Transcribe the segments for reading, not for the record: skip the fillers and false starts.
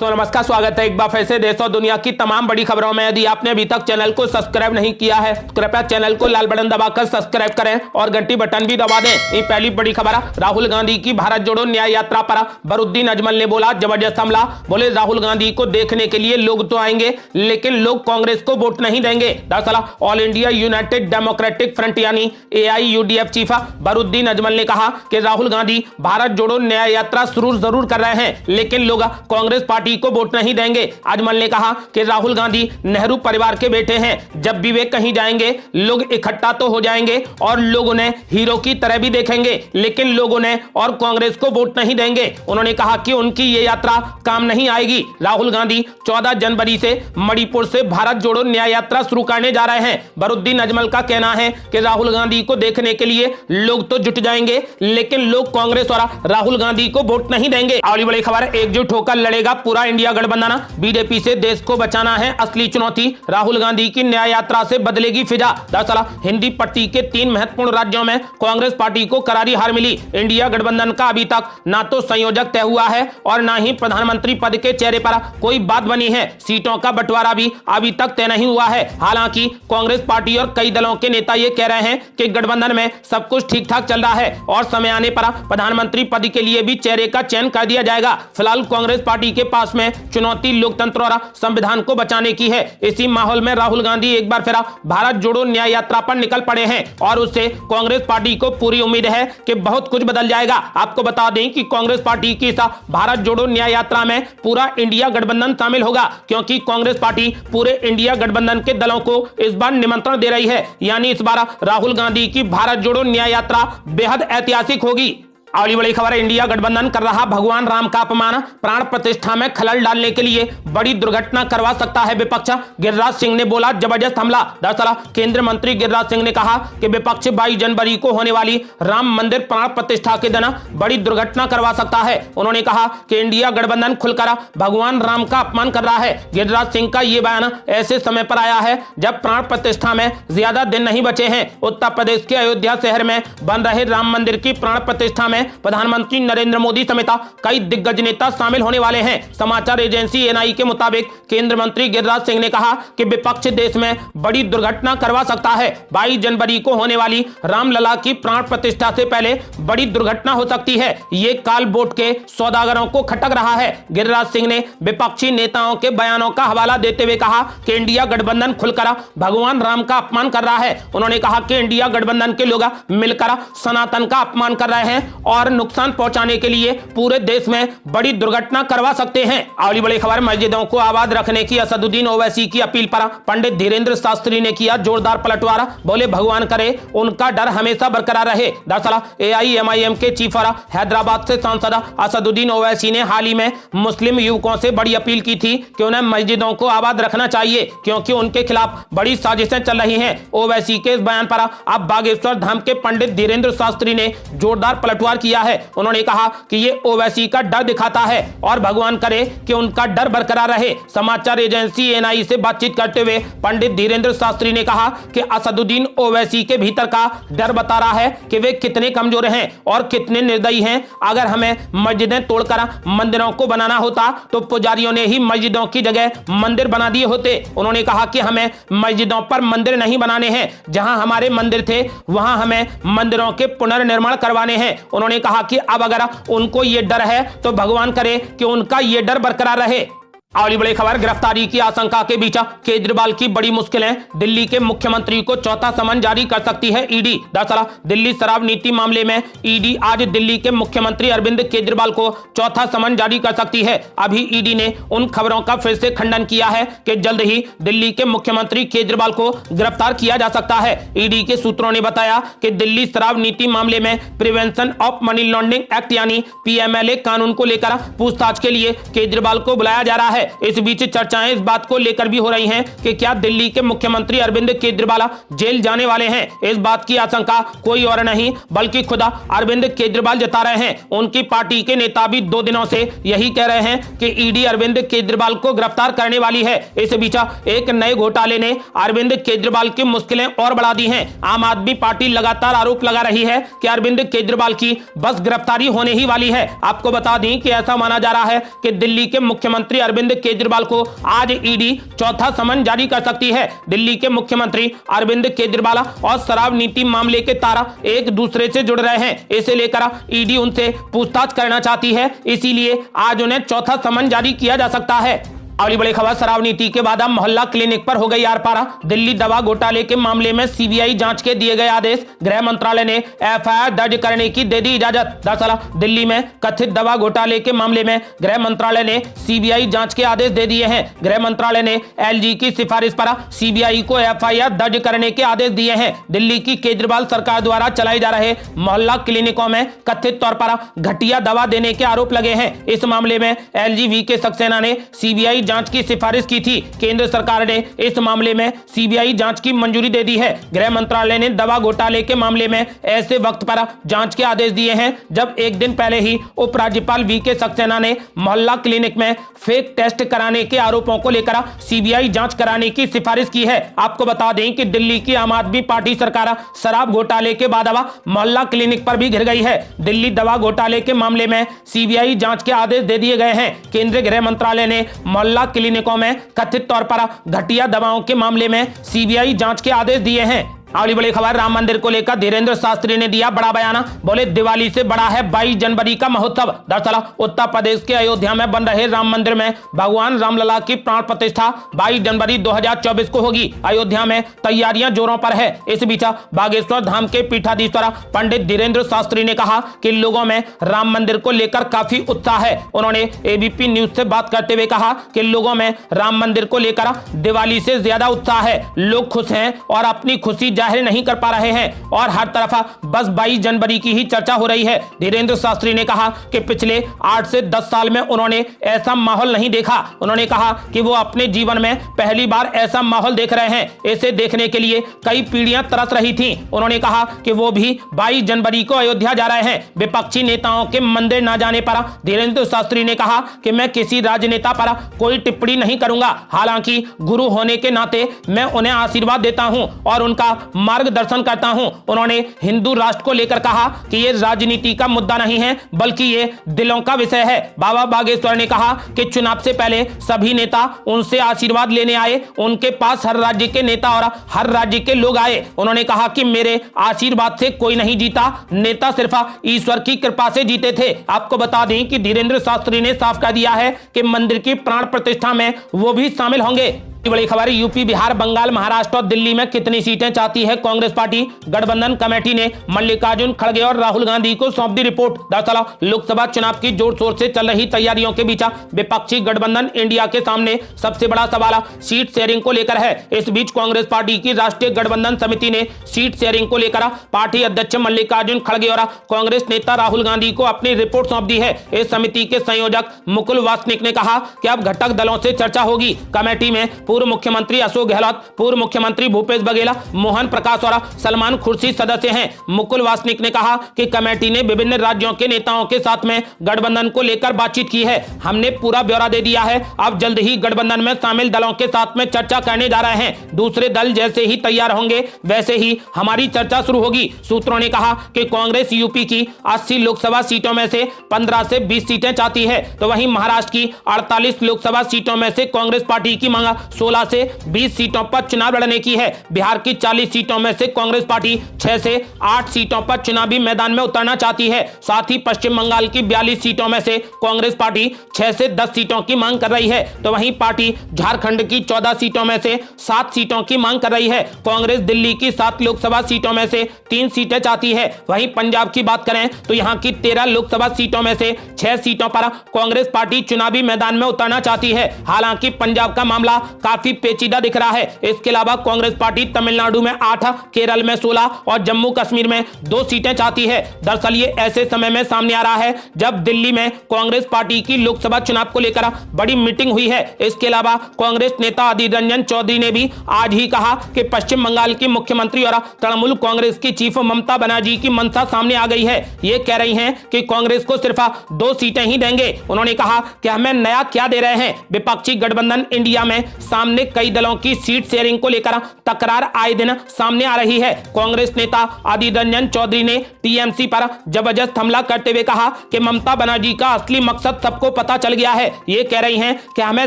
तो नमस्कार, स्वागत है एक बार फिर से देश और दुनिया की तमाम बड़ी खबरों में। यदि आपने अभी तक चैनल को सब्सक्राइब नहीं किया है तो कृपया चैनल को लाल बटन दबाकर सब्सक्राइब करें और घंटी बटन भी दबा दें। ये पहली बड़ी खबर है, राहुल गांधी की भारत जोड़ो न्याय यात्रा पर बरूद्दीन अजमल ने बोला जबरदस्त हमला। बोले राहुल गांधी को देखने के लिए लोग तो आएंगे लेकिन लोग कांग्रेस को वोट नहीं देंगे। दरअसल all India United democratic front यानी AIUDF चीफ बरूद्दीन अजमल ने कहा कि राहुल गांधी भारत जोड़ो न्याय यात्रा शुरू जरूर कर रहे हैं लेकिन लोग कांग्रेस पार्टी को वोट नहीं देंगे। अजमल ने कहा कि राहुल गांधी नेहरू परिवार के बेटे हैं, जब भी वे कहीं जाएंगे लोग इकट्ठा तो हो जाएंगे और लोग उन्हें हीरो की तरह भी देखेंगे लेकिन लोग उन्हें और कांग्रेस को वोट नहीं देंगे। उन्होंने कहा कि उनकी ये यात्रा काम नहीं आएगी। राहुल गांधी 14 जनवरी से मणिपुर से भारत जोड़ो न्याय यात्रा शुरू करने जा रहे हैं। बरूद्दीन अजमल का कहना है कि राहुल गांधी को देखने के लिए लोग तो जुट जाएंगे लेकिन लोग कांग्रेस और राहुल गांधी को वोट नहीं देंगे। अगली बड़ी खबर, एकजुट होकर लड़ेगा पूरा इंडिया गठबंधन, बीजेपी से देश को बचाना है असली चुनौती। राहुल गांधी की न्याय यात्रा से बदलेगी फिजा। दरअसल हिंदी पट्टी के 3 महत्वपूर्ण राज्यों में कांग्रेस पार्टी को करारी हार मिली। इंडिया गठबंधन का अभी तक ना तो संयोजक तय हुआ है और ना ही प्रधानमंत्री पद के चेहरे पर कोई बात बनी है। सीटों का बंटवारा भी अभी तक तय नहीं हुआ है। हालांकि कांग्रेस पार्टी और कई दलों के नेता ये कह रहे हैं कि गठबंधन में सब कुछ ठीक ठाक चल रहा है और समय आने पर प्रधानमंत्री पद के लिए भी चेहरे का चयन कर दिया जाएगा। फिलहाल कांग्रेस पार्टी के पास में चुनौती लोकतंत्र और संविधान को बचाने की है। इसी माहौल में राहुल गांधी एक बार फिर भारत जोड़ो न्याय यात्रा पर निकल पड़े हैं और उससे कांग्रेस पार्टी को पूरी उम्मीद है कि बहुत कुछ बदल जाएगा। आपको बता दें कि कांग्रेस पार्टी की इस भारत जोड़ो न्याय यात्रा में पूरा इंडिया गठबंधन शामिल होगा क्योंकि कांग्रेस पार्टी पूरे इंडिया गठबंधन के दलों को इस बार निमंत्रण दे रही है। यानी इस बार राहुल गांधी की भारत जोड़ो न्याय यात्रा बेहद ऐतिहासिक होगी। अगली बड़ी खबर, इंडिया गठबंधन कर रहा भगवान राम का अपमान, प्राण प्रतिष्ठा में खलल डालने के लिए बड़ी दुर्घटना करवा सकता है विपक्ष। गिरिराज सिंह ने बोला जबरदस्त हमला। दरअसल केंद्रीय मंत्री गिरिराज सिंह ने कहा कि विपक्ष 22 जनवरी को होने वाली राम मंदिर प्राण प्रतिष्ठा के दिन बड़ी दुर्घटना करवा सकता है। उन्होंने कहा कि इंडिया गठबंधन खुलकर भगवान राम का अपमान कर रहा है। गिरिराज सिंह का यह बयान ऐसे समय पर आया है जब प्राण प्रतिष्ठा में ज्यादा दिन नहीं बचे हैं। उत्तर प्रदेश के अयोध्या शहर में बन रहे राम मंदिर की प्राण प्रतिष्ठा में प्रधानमंत्री नरेंद्र मोदी समेत कई दिग्गज नेता शामिल होने वाले हैं। समाचार एजेंसी NI के मुताबिक केंद्रीय मंत्री गिरिराज सिंह ने कहा कि विपक्ष देश में बड़ी दुर्घटना करवा सकता है। 22 जनवरी को होने वाली रामलला की प्राण प्रतिष्ठा से पहले बड़ी दुर्घटना हो सकती है। ये काल वोट के सौदागरों को खटक रहा है। गिरिराज सिंह ने विपक्षी नेताओं के बयानों का हवाला देते हुए कहा कि इंडिया गठबंधन खुलकर भगवान राम का अपमान कर रहा है। उन्होंने कहा कि इंडिया गठबंधन के लोग मिलकर सनातन का अपमान कर रहे हैं और नुकसान पहुंचाने के लिए पूरे देश में बड़ी दुर्घटना करवा सकते हैं। अगली बड़ी खबर, मस्जिदों को आबाद रखने की असदुद्दीन ओवैसी की अपील पर पंडित धीरेन्द्र शास्त्री ने किया जोरदार पलटवार। बोले भगवान करे उनका डर हमेशा बरकरार रहे। दरअसल AIMIM के चीफ और हैदराबाद से सांसद असदुद्दीन ओवैसी ने हाल ही में मुस्लिम युवकों से बड़ी अपील की थी कि उन्हें मस्जिदों को आबाद रखना चाहिए क्योंकि उनके खिलाफ बड़ी साजिशें चल रही हैं। ओवैसी के इस बयान पर अब बागेश्वर धाम के पंडित धीरेन्द्र शास्त्री ने जोरदार पलटवार किया है। उन्होंने कहा कि ये ओवैसी का डर दिखाता है और भगवान करे कि उनका डर बरकरार रहे। समाचार एजेंसी NI से बातचीत करते हुए पंडित धीरेन्द्र शास्त्री ने कहा कि असदुद्दीन ओवैसी के भीतर का डर बता रहा है कि वे कितने कमजोर हैं और कितने निर्दयी हैं। अगर हमें मस्जिदें तोड़कर मंदिरों को बनाना होता तो पुजारियों ने ही मस्जिदों की जगह मंदिर बना दिए होते। उन्होंने कहा कि हमें मस्जिदों पर मंदिर नहीं बनाने हैं, जहां हमारे मंदिर थे वहां हमें मंदिरों के पुनर्निर्माण करवाने हैं। उन्होंने कहा कि अब अगर उनको ये डर है तो भगवान करे कि उनका ये डर बरकरार रहे। अगली बड़ी खबर, गिरफ्तारी की आशंका के बीच केजरीवाल की बड़ी मुश्किलें, दिल्ली के मुख्यमंत्री को चौथा समन जारी कर सकती है ED। दरअसल दिल्ली शराब नीति मामले में ED आज दिल्ली के मुख्यमंत्री अरविंद केजरीवाल को चौथा समन जारी कर सकती है। अभी ED ने उन खबरों का फिर से खंडन किया है कि जल्द ही दिल्ली के मुख्यमंत्री केजरीवाल को गिरफ्तार किया जा सकता है। ED के सूत्रों ने बताया कि दिल्ली शराब नीति मामले में prevention of money laundering act यानी PMLA कानून को लेकर पूछताछ के लिए केजरीवाल को बुलाया जा रहा है। है। इस बीच चर्चाएं इस बात को लेकर भी हो रही हैं कि क्या दिल्ली के मुख्यमंत्री अरविंद केजरीवाल जेल जाने वाले हैं। इस बात की आशंका कोई और नहीं बल्कि खुद अरविंद केजरीवाल जता रहे हैं। उनकी पार्टी के नेता भी 2 दिनों से यही कह रहे हैं कि ईडी अरविंद केजरीवाल को गिरफ्तार करने वाली है। इस बीच एक नए घोटाले ने अरविंद केजरीवाल की मुश्किलें और बढ़ा दी हैं। आम आदमी पार्टी लगातार आरोप लगा रही है कि अरविंद केजरीवाल की बस गिरफ्तारी होने ही वाली है। आपको बता दें कि ऐसा माना जा रहा है कि दिल्ली के मुख्यमंत्री अरविंद केजरीवाल को आज ईडी चौथा समन जारी कर सकती है। दिल्ली के मुख्यमंत्री अरविंद केजरीवाल और शराब नीति मामले के तार एक दूसरे से जुड़ रहे हैं। इसे लेकर ईडी उनसे पूछताछ करना चाहती है, इसीलिए आज उन्हें चौथा समन जारी किया जा सकता है। अगली बड़ी खबर, शराब नीति के बाद मोहल्ला क्लिनिक पर हो गई आर पार। दिल्ली दवा घोटाले के मामले में सीबीआई जांच के दिए गए आदेश। गृह मंत्रालय ने एफआईआर दर्ज करने की दे दी इजाजत। दरअसल दिल्ली में कथित दवा घोटाले के मामले में गृह मंत्रालय ने सीबीआई जांच के आदेश दे दिए हैं। गृह मंत्रालय ने एलजी की सिफारिश पर सीबीआई को एफआईआर दर्ज करने के आदेश दिए हैं। दिल्ली की केजरीवाल सरकार द्वारा चलाए जा रहे मोहल्ला क्लिनिकों में कथित तौर पर घटिया दवा देने के आरोप लगे हैं। इस मामले में एलजी वीके सक्सेना ने सीबीआई जांच की सिफारिश की थी। केंद्र सरकार ने इस मामले में सीबीआई जांच की मंजूरी दे दी है। गृह मंत्रालय ने दवा घोटाले के मामले में ऐसे वक्त पर जांच के आदेश दिए हैं जब एक दिन पहले ही उपराज्यपाल वीके सक्सेना ने मोहल्ला क्लिनिक में फेक टेस्ट कराने के आरोपों को लेकर सीबीआई जांच कराने की सिफारिश की है। आपको बता दें कि दिल्ली की आम आदमी पार्टी सरकार शराब घोटाले के बाद अब मोहल्ला क्लिनिक पर भी घिर गई है। दिल्ली दवा घोटाले के मामले में सीबीआई जांच के आदेश दे दिए गए हैं। केंद्रीय गृह मंत्रालय ने मोहल्ला क्लिनिकों में कथित तौर पर घटिया दवाओं के मामले में सीबीआई जांच के आदेश दिए हैं। अगली बड़ी खबर, राम मंदिर को लेकर धीरेन्द्र शास्त्री ने दिया बड़ा बयान। बोले दिवाली से बड़ा है 22 जनवरी का महोत्सव। दरअसल उत्तर प्रदेश के अयोध्या में बन रहे राम मंदिर में भगवान रामलला की प्राण प्रतिष्ठा 22 जनवरी 2024 को होगी। अयोध्या में तैयारियां जोरों पर है। इस बीच बागेश्वर धाम के पीठाधीश्वर पंडित धीरेन्द्र शास्त्री ने कहा कि लोगों में राम मंदिर को लेकर काफी उत्साह है। उन्होंने एबीपी न्यूज से बात करते हुए कहा कि लोगों में राम मंदिर को लेकर दिवाली से ज्यादा उत्साह है। लोग खुश हैं और अपनी खुशी जाहिर नहीं कर पा रहे हैं और हर तरफ बस 22 जनवरी की ही चर्चा हो रही है। धीरेन्द्र शास्त्री ने कहा कि पिछले 8 से 10 साल में उन्होंने ऐसा माहौल नहीं देखा। उन्होंने कहा कि वो अपने जीवन में पहली बार ऐसा माहौल देख रहे हैं। इसे देखने के लिए कई पीढ़ियां तरस रही थीं। उन्होंने कहा कि वो भी 22 जनवरी को अयोध्या जा रहे हैं। विपक्षी नेताओं के मंदिर न जाने पर धीरेन्द्र शास्त्री ने कहा कि मैं किसी राजनेता पर कोई टिप्पणी नहीं करूंगा। हालांकि गुरु होने के नाते मैं उन्हें आशीर्वाद देता हूं और उनका मार्गदर्शन करता हूं। उन्होंने हिंदू राष्ट्र को लेकर कहा कि यह राजनीति का मुद्दा नहीं है बल्कि ये दिलों का विषय है। बाबा बागेश्वर ने कहा कि चुनाव से पहले सभी नेता उनसे आशीर्वाद लेने आए। उनके पास हर राज्य के नेता और हर राज्य के लोग आए। उन्होंने कहा कि मेरे आशीर्वाद से कोई नहीं जीता, नेता सिर्फ ईश्वर की कृपा से जीते थे। आपको बता दें कि धीरेन्द्र शास्त्री ने साफ कर दिया है कि मंदिर की प्राण प्रतिष्ठा में वो भी शामिल होंगे। बड़ी खबर, यूपी, बिहार, बंगाल, महाराष्ट्र और दिल्ली में कितनी सीटें चाहती है कांग्रेस पार्टी। गठबंधन कमेटी ने मल्लिकार्जुन खड़गे और राहुल गांधी को सौंप दी रिपोर्ट। दरअसल लोकसभा चुनाव की जोर शोर से चल रही तैयारियों के बीच विपक्षी गठबंधन इंडिया के सामने सबसे बड़ा सवाल सीट शेयरिंग को लेकर है। इस बीच कांग्रेस पार्टी की राष्ट्रीय गठबंधन समिति ने सीट शेयरिंग को लेकर पार्टी अध्यक्ष मल्लिकार्जुन खड़गे और कांग्रेस नेता राहुल गांधी को अपनी रिपोर्ट सौंप दी है। इस समिति के संयोजक मुकुल वासनिक ने कहा कि अब घटक दलों से चर्चा होगी। कमेटी में पूर्व मुख्यमंत्री अशोक गहलोत, पूर्व मुख्यमंत्री भूपेश बघेल, मोहन प्रकाश और सलमान खुर्शीद सदस्य हैं। मुकुल वासनिक ने कहा कि कमेटी ने विभिन्न राज्यों के नेताओं के साथ में गठबंधन को लेकर बातचीत की है। हमने पूरा ब्यौरा दे दिया है। अब जल्द ही गठबंधन में शामिल दलों के साथ में चर्चा करने जा रहे हैं। दूसरे दल जैसे ही तैयार होंगे वैसे ही हमारी चर्चा शुरू होगी। सूत्रों ने कहा कि कांग्रेस यूपी की 80 लोकसभा सीटों में से 15 से 20 सीटें चाहती है, तो वहीं महाराष्ट्र की 48 लोकसभा सीटों में से कांग्रेस पार्टी की मांग 16 से 20 सीटों पर चुनाव लड़ने की है। बिहार की 40 सीटों में से कांग्रेस पार्टी 6 से 8 सीटों पर चुनावी मैदान में उतरना चाहती है। साथ ही पश्चिम बंगाल की 42 सीटों में से कांग्रेस पार्टी 6 से 10 सीटों की मांग कर रही है, तो वहीं पार्टी झारखंड की 14 सीटों में से 7 सीटों की मांग कर रही है। कांग्रेस दिल्ली की 7 लोकसभा सीटों में से 3 सीटें चाहती है। वहीं पंजाब की बात करें तो यहां की 13 लोकसभा सीटों में से 6 सीटों पर कांग्रेस पार्टी चुनावी मैदान में उतरना चाहती है। हालांकि पंजाब का मामला काफी पेचीदा दिख रहा है। इसके अलावा कांग्रेस पार्टी तमिलनाडु में 8, केरल में 16 और जम्मू कश्मीर में 2 सीटें चाहती है। दरअसल ये ऐसे समय में सामने आ रहा है जब दिल्ली में कांग्रेस पार्टी की लोकसभा चुनाव को लेकर बड़ी मीटिंग हुई है। इसके अलावा कांग्रेस नेता अधीर रंजन चौधरी ने भी आज ही कहा कि पश्चिम बंगाल की मुख्यमंत्री और तृणमूल कांग्रेस की चीफ ममता बनर्जी की मंशा सामने आ गई है। ये कह रही हैं कि कांग्रेस को सिर्फ 2 सीटें ही देंगे। उन्होंने कहा कि हमें नया क्या दे रहे हैं। विपक्षी गठबंधन इंडिया में सामने कई दलों की सीट शेयरिंग को लेकर तकरार आए दिन सामने आ रही है। कांग्रेस नेता अधीर रंजन चौधरी ने टीएमसी पर जबरदस्त हमला करते हुए कहा कि ममता बनर्जी का असली मकसद सबको पता चल गया है। ये कह रही हैं कि हमें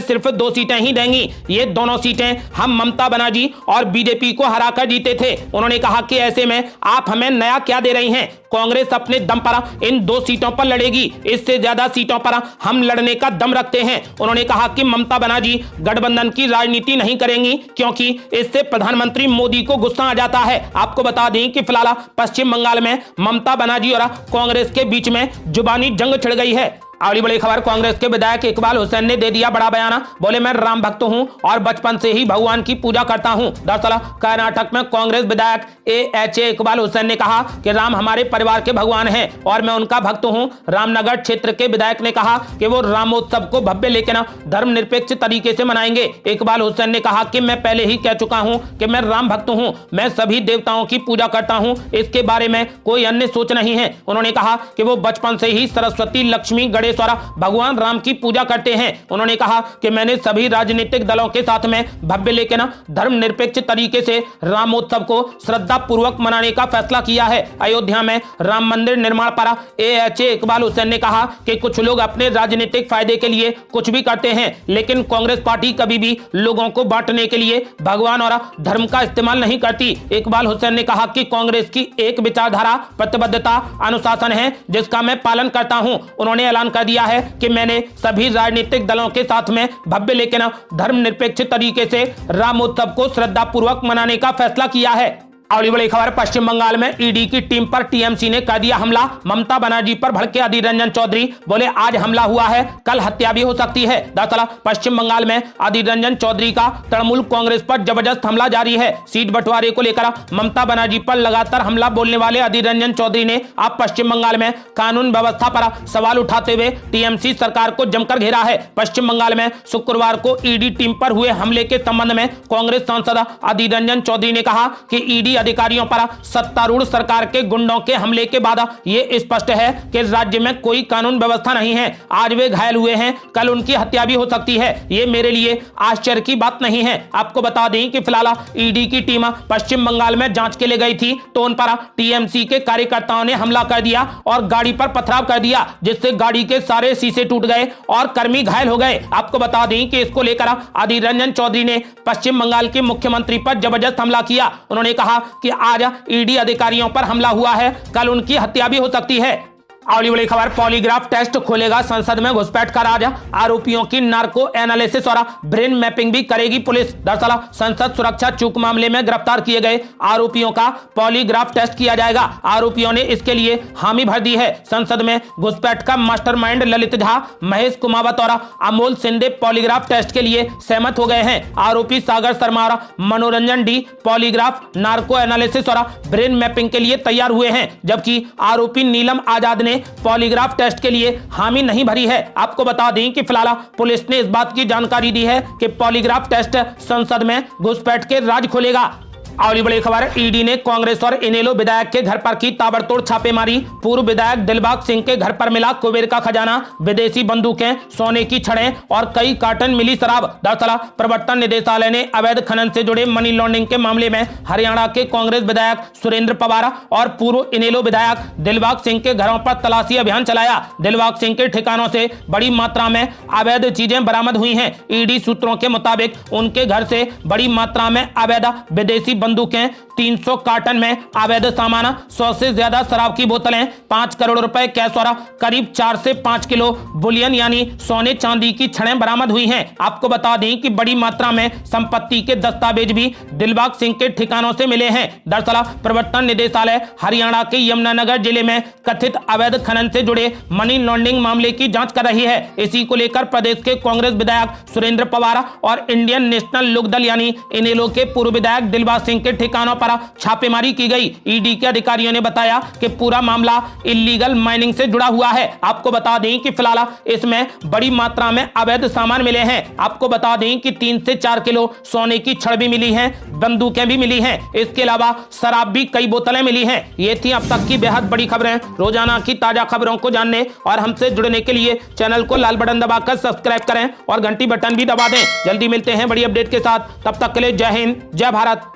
सिर्फ 2 सीटें ही देंगी। ये दोनों सीटें हम ममता बनर्जी और बीजेपी को हराकर जीते थे। उन्होंने कहा कि ऐसे में आप हमें नया क्या दे रही हैं। कांग्रेस अपने दम पर इन 2 सीटों पर लड़ेगी, इससे ज्यादा सीटों पर हम लड़ने का दम रखते हैं। उन्होंने कहा कि ममता बनर्जी गठबंधन की राजनीति नहीं करेंगी क्योंकि इससे प्रधानमंत्री मोदी को गुस्सा आ जाता है। आपको बता दें कि फिलहाल पश्चिम बंगाल में ममता बनर्जी और कांग्रेस के बीच में जुबानी जंग छिड़ गई है। अगली बड़ी खबर, कांग्रेस के विधायक इकबाल हुसैन ने दे दिया बड़ा बयान। बोले मैं राम भक्त हूं और बचपन से ही भगवान की पूजा करता हूं। दरअसल कर्नाटक में कांग्रेस विधायक AHA इकबाल हुसैन ने कहा कि राम हमारे परिवार के भगवान हैं और मैं उनका भक्त हूं। रामनगर क्षेत्र के विधायक ने कहा कि वो रामोत्सव को भव्य लेकिन धर्मनिरपेक्ष तरीके से मनाएंगे। इकबाल हुसैन ने कहा कि मैं पहले ही कह चुका हूं कि मैं राम भक्त हूं, मैं सभी देवताओं की पूजा करता हूं, इसके बारे में कोई अन्य सोच नहीं है। उन्होंने कहा कि वो बचपन से ही सरस्वती, लक्ष्मी, गणेश और भगवान राम की पूजा करते हैं। उन्होंने कहा कि मैंने सभी राजनीतिक दलों के साथ में भव्य लेकिन धर्मनिरपेक्ष तरीके से रामोत्सव को श्रद्धा पूर्वक मनाने का फैसला किया है। अयोध्या में राम मंदिर निर्माण पर AHA इकबाल हुसैन ने कहा कि कुछ लोग अपने राजनीतिक फायदे के लिए कुछ भी करते हैं, लेकिन कांग्रेस पार्टी कभी भी लोगों को बांटने के लिए भगवान और धर्म का इस्तेमाल नहीं करती। इकबाल हुसैन ने कहा कि कांग्रेस की एक विचारधारा, प्रतिबद्धता, अनुशासन है जिसका मैं पालन करता हूं। उन्होंने ऐलान कर दिया है कि मैंने सभी राजनीतिक दलों के साथ में भव्य लेकिन धर्मनिरपेक्ष तरीके से रामोत्सव को श्रद्धा पूर्वक मनाने का फैसला किया है। अगली बड़ी खबर, पश्चिम बंगाल में ईडी की टीम पर टीएमसी ने कर दिया हमला। ममता बनर्जी पर भड़के अधीर रंजन चौधरी, बोले आज हमला हुआ है, कल हत्या भी हो सकती है। दरअसल पश्चिम बंगाल में अधीर रंजन चौधरी का तृणमूल कांग्रेस पर जबरदस्त हमला जारी है। सीट बंटवारे को लेकर ममता बनर्जी पर लगातार हमला बोलने वाले अधीर रंजन चौधरी ने अब पश्चिम बंगाल में कानून व्यवस्था पर सवाल उठाते हुए टीएमसी सरकार को जमकर घेरा है। पश्चिम बंगाल में शुक्रवार को ईडी टीम पर हुए हमले के संबंध में कांग्रेस सांसद अधीर रंजन चौधरी ने कहा कि ईडी अधिकारियों पर सत्तारूढ़ सरकार के गुंडों के हमले के बाद यह स्पष्ट है कि राज्य में कोई कानून व्यवस्था नहीं है। आज वे घायल हुए हैं, कल उनकी हत्या भी हो सकती है। ये मेरे लिए आश्चर्य की बात नहीं है। आपको बता दें कि फिलहाल ईडी की टीम पश्चिम बंगाल में जांच के लिए गई थी तो उन पर टीएमसी के कार्यकर्ताओं ने हमला कर दिया और गाड़ी पर पथराव कर दिया, जिससे गाड़ी के सारे शीशे टूट गए और कर्मी घायल हो गए। आपको बता दें कि इसको लेकर अधीर रंजन चौधरी ने पश्चिम बंगाल के मुख्यमंत्री पर जबरदस्त हमला किया। उन्होंने कहा कि आज ईडी अधिकारियों पर हमला हुआ है, कल उनकी हत्या भी हो सकती है। अगली बड़ी खबर, पॉलीग्राफ टेस्ट खोलेगा संसद में घुसपैठ का राज। आरोपियों की नार्को एनालिसिस और ब्रेन मैपिंग भी करेगी पुलिस। दरअसल संसद सुरक्षा चूक मामले में गिरफ्तार किए गए आरोपियों का पॉलीग्राफ टेस्ट किया जाएगा। आरोपियों ने इसके लिए हामी भर दी है। संसद में घुसपैठ का मास्टरमाइंड ललित झा, महेश कुमावत और अमोल सिंधे पॉलीग्राफ टेस्ट के लिए सहमत हो गए हैं। आरोपी सागर शर्मा और मनोरंजन डी पॉलीग्राफ, नार्को एनालिसिस और ब्रेन मैपिंग के लिए तैयार हुए हैं, जबकि आरोपी नीलम आजाद ने पॉलीग्राफ टेस्ट के लिए हामी नहीं भरी है। आपको बता दें कि फिलहाल पुलिस ने इस बात की जानकारी दी है कि पॉलीग्राफ टेस्ट संसद में घुसपैठ के राज खोलेगा। अगली बड़ी खबर, ईडी ने कांग्रेस और इनेलो विधायक के घर पर की ताबड़तोड़ छापेमारी। पूर्व विधायक दिलबाग सिंह के घर पर मिला कुबेर का खजाना, विदेशी बंदूकें, सोने की छड़ें और कई कार्टन मिली शराब। दरअसल प्रवर्तन निदेशालय ने अवैध खनन से जुड़े मनी लॉन्ड्रिंग के मामले में हरियाणा के कांग्रेस विधायक सुरेंद्र पवार और पूर्व इनेलो विधायक दिलबाग सिंह के घरों पर तलाशी अभियान चलाया। दिलबाग सिंह के ठिकानों से बड़ी मात्रा में अवैध चीजें बरामद हुई हैं। ईडी सूत्रों के मुताबिक उनके घर से बड़ी मात्रा में अवैध विदेशी बंदूकें, 300 कार्टन में अवैध सामान, 100 से ज्यादा शराब की बोतलें, 5 करोड़ रुपए कैश और करीब 4 से 5 किलो बुलियन यानी सोने चांदी की छड़ें बरामद हुई हैं। आपको बता दें कि बड़ी मात्रा में संपत्ति के दस्तावेज भी दिलबाग सिंह के ठिकानों से मिले हैं। दरअसल प्रवर्तन निदेशालय हरियाणा के यमुनानगर जिले में कथित अवैध खनन से जुड़े मनी लॉन्ड्रिंग मामले की जांच कर रही है। इसी को लेकर प्रदेश के कांग्रेस विधायक सुरेंद्र पवार और इंडियन नेशनल लोकदल यानी इनेलो के पूर्व विधायक दिलबाग सिंह के ठिकानों पर छापेमारी की गई। ईडी के अधिकारियों ने बताया कि पूरा मामला इलीगल माइनिंग से जुड़ा हुआ है। आपको बता दें कि फिलहाल इसमें बड़ी मात्रा में अवैध सामान मिले हैं। आपको बता दें कि 3 से 4 किलो सोने की छड़ भी मिली है, बंदूकें भी मिली हैं, इसके अलावा शराब भी कई बोतलें मिली हैं। ये थी अब तक की बेहद बड़ी खबरें। रोजाना की ताजा खबरों को जानने और हमसे जुड़ने के लिए चैनल को लाल बटन दबाकर सब्सक्राइब करें और घंटी बटन भी दबा दें। जल्दी मिलते हैं बड़ी अपडेट के साथ, तब तक के लिए जय हिंद, जय भारत।